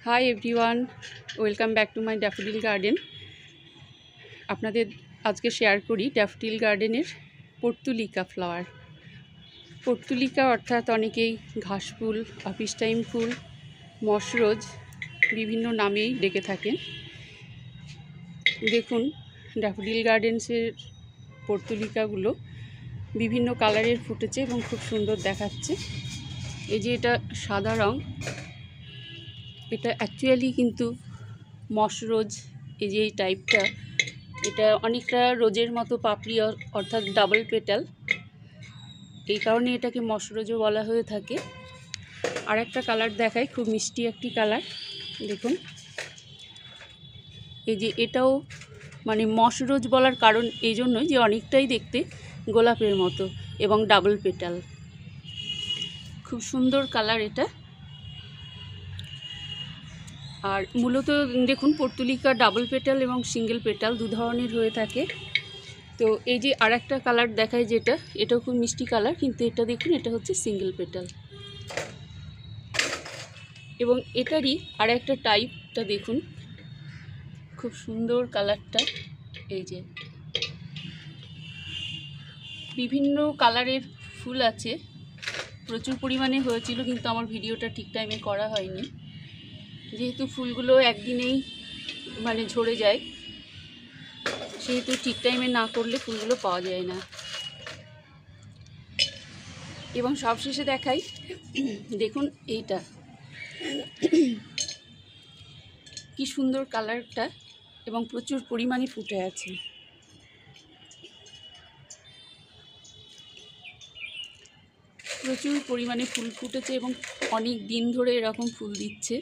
Hi everyone, welcome back to my daffodil garden. আপনাদের আজকে share করি ড্যাফোডিল গার্ডেনের পর্তুলিকা ফ্লাওয়ার। পর্তুলিকা অর্থাৎ অনেকেই ঘাসফুল, অফিস টাইম ফুল, মশরোজ বিভিন্ন নামেই ডেকে থাকেন। দেখুন ড্যাফোডিল গার্ডেন্সের পর্তুলিকাগুলো বিভিন্ন কালারের ফুটেছে এবং খুব সুন্দর দেখাচ্ছে। এই যে এটা সাদা রং, এটা অ্যাকচুয়ালি কিন্তু মশরোজ। এই যে এই টাইপটা, এটা অনেকটা রোজের মতো পাপড়ি, অর্থাৎ ডাবল পেটাল, এই কারণে এটাকে মশরোজও বলা হয়ে থাকে। আর একটা কালার দেখাই, খুব মিষ্টি একটি কালার। দেখুন এই যে এটাও মানে মশরোজ বলার কারণ এই জন্যই যে অনেকটাই দেখতে গোলাপের মতো এবং ডাবল পেটাল, খুব সুন্দর কালার এটা। আর মূলত দেখুন পর্তুলিকা ডাবল পেটাল এবং সিঙ্গেল পেটাল দু ধরনের হয়ে থাকে। তো এই যে আর একটা কালার দেখায় যেটা, এটাও খুব মিষ্টি কালার, কিন্তু এটা দেখুন এটা হচ্ছে সিঙ্গেল পেটাল। এবং এটারই আর একটা টাইপটা দেখুন, খুব সুন্দর কালারটা। এই যে বিভিন্ন কালারের ফুল আছে, প্রচুর পরিমাণে হয়েছিল, কিন্তু আমার ভিডিওটা ঠিক টাইমে করা হয়নি, যেহেতু ফুলগুলো একদিনেই মানে ঝরে যায়, সেহেতু ঠিক টাইমে না করলে ফুলগুলো পাওয়া যায় না। এবং সবশেষে দেখাই, দেখুন এইটা কি সুন্দর কালারটা এবং প্রচুর পরিমাণে ফুটে আছে। প্রচুর পরিমাণে ফুল ফুটেছে এবং অনেক দিন ধরে এরকম ফুল দিচ্ছে।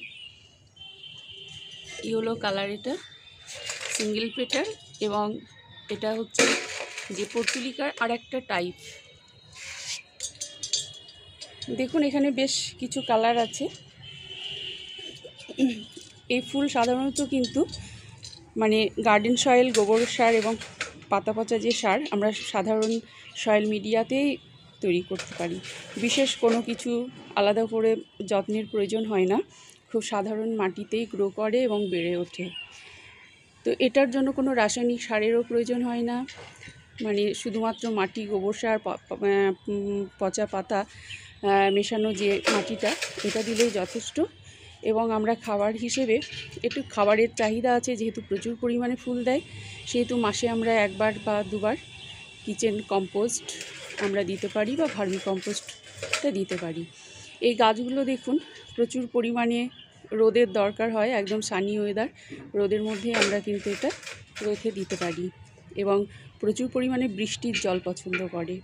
ইয়েলো কালার, এটা সিঙ্গেল পেটাল এবং এটা হচ্ছে যে পর্তুলিকার আর একটা টাইপ। দেখুন এখানে বেশ কিছু কালার আছে। এই ফুল সাধারণত কিন্তু মানে গার্ডেন সয়েল, গোবর সার এবং পাতা পচা যে সার আমরা সাধারণ সয়েল মিডিয়াতেই তৈরি করতে পারি। বিশেষ কোনো কিছু আলাদা করে যত্নের প্রয়োজন হয় না, খুব সাধারণ মাটিতেই গ্রো করে এবং বেড়ে ওঠে। তো এটার জন্য কোনো রাসায়নিক সারেরও প্রয়োজন হয় না, মানে শুধুমাত্র মাটি, গোবর সার, পচা পাতা মেশানো যে মাটিটা, এটা দিলেই যথেষ্ট। এবং আমরা খাবার হিসেবে একটু খাবারের চাহিদা আছে, যেহেতু প্রচুর পরিমাণে ফুল দেয়, সেহেতু মাসে আমরা একবার বা দুবার কিচেন কম্পোস্ট আমরা দিতে পারি বা ভার্মি কম্পোস্টটা দিতে পারি। এই গাছগুলো দেখুন প্রচুর পরিমাণে রোদের দরকার হয়, একদম সানি ওয়েদার, রোদের মধ্যে আমরা কিন্তু এটা রেখে দিতে পারি। এবং প্রচুর পরিমাণে বৃষ্টির জল পছন্দ করে,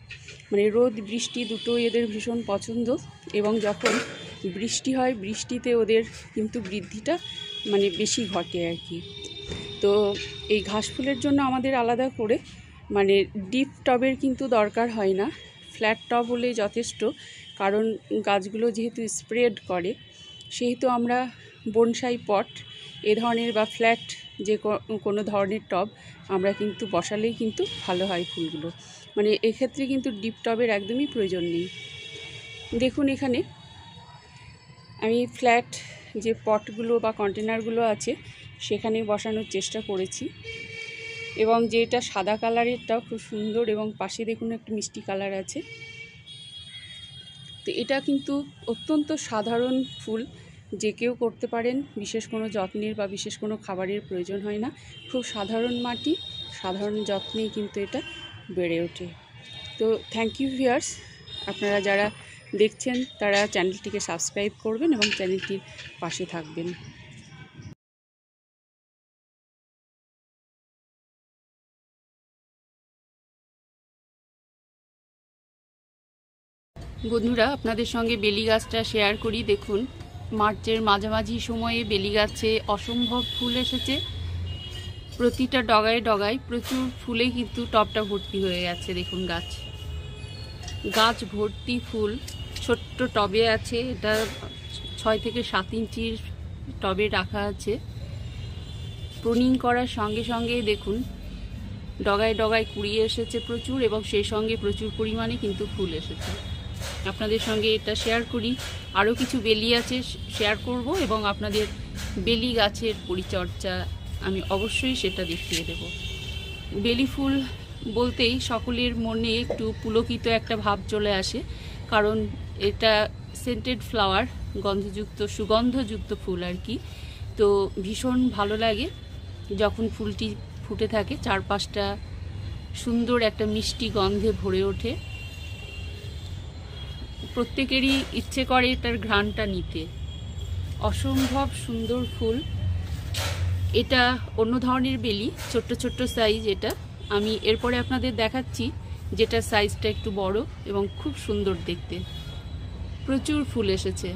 মানে রোদ বৃষ্টি দুটোই এদের ভীষণ পছন্দ। এবং যখন বৃষ্টি হয়, বৃষ্টিতে ওদের কিন্তু বৃদ্ধিটা মানে বেশি ঘটে আর কি। তো এই ঘাস ফুলের জন্য আমাদের আলাদা করে মানে ডিপ টবের কিন্তু দরকার হয় না, ফ্ল্যাট টব হলে যথেষ্ট। কারণ গাছগুলো যেহেতু স্প্রেড করে, সেহেতু আমরা বনসাই পট এ ধরনের বা ফ্ল্যাট যে কোনো ধরনের টব আমরা কিন্তু বসালেই কিন্তু ভালো হয় ফুলগুলো, মানে এক্ষেত্রে কিন্তু ডিপ টবের একদমই প্রয়োজন নেই। দেখুন এখানে আমি ফ্ল্যাট যে পটগুলো বা কন্টেনারগুলো আছে সেখানে বসানোর চেষ্টা করেছি। এবং যেটা সাদা কালারেরটাও খুব সুন্দর, এবং পাশে দেখুন একটু মিষ্টি কালার আছে। তো এটা কিন্তু অত্যন্ত সাধারণ ফুল, যে কেউ করতে পারেন, বিশেষ কোনো যত্নের বা বিশেষ কোনো খাবারের প্রয়োজন হয় না। খুব সাধারণ মাটি, সাধারণ যত্নেই কিন্তু এটা বেড়ে ওঠে। তো থ্যাংক ইউ ভিউয়ার্স, আপনারা যারা দেখছেন তারা চ্যানেলটিকে সাবস্ক্রাইব করবেন এবং চ্যানেলটির পাশে থাকবেন। বন্ধুরা, আপনাদের সঙ্গে বেলি গাছটা শেয়ার করি। দেখুন মার্চের মাঝামাঝি সময়ে বেলি গাছে অসম্ভব ফুল এসেছে, প্রতিটা ডগায় ডগায় প্রচুর ফুলে কিন্তু টবটা ভর্তি হয়ে গেছে। দেখুন গাছ ভর্তি ফুল, ছোট্ট টবে আছে, এটা 6 থেকে 7 ইঞ্চির টবে রাখা আছে। প্রুনিং করার সঙ্গে সঙ্গে দেখুন ডগায় ডগায় কুড়ি এসেছে প্রচুর, এবং সেই সঙ্গে প্রচুর পরিমাণে কিন্তু ফুল এসেছে। আপনাদের সঙ্গে এটা শেয়ার করি। আরও কিছু বেলি আছে শেয়ার করব এবং আপনাদের বেলি গাছের পরিচর্যা আমি অবশ্যই সেটা দেখিয়ে দেব। বেলি ফুল বলতেই সকলের মনে একটু পুলকিত একটা ভাব চলে আসে, কারণ এটা সেন্টেড ফ্লাওয়ার, গন্ধযুক্ত সুগন্ধযুক্ত ফুল আর কি। তো ভীষণ ভালো লাগে যখন ফুলটি ফুটে থাকে, চারপাশটা সুন্দর একটা মিষ্টি গন্ধে ভরে ওঠে। প্রত্যেকেরই ইচ্ছে করে এটার ঘ্রাণটা নিতে। অসম্ভব সুন্দর ফুল। এটা অন্য ধরনের বেলি, ছোট্ট ছোট্ট সাইজ। এটা আমি এরপরে আপনাদের দেখাচ্ছি যেটার সাইজটা একটু বড় এবং খুব সুন্দর দেখতে। প্রচুর ফুল এসেছে।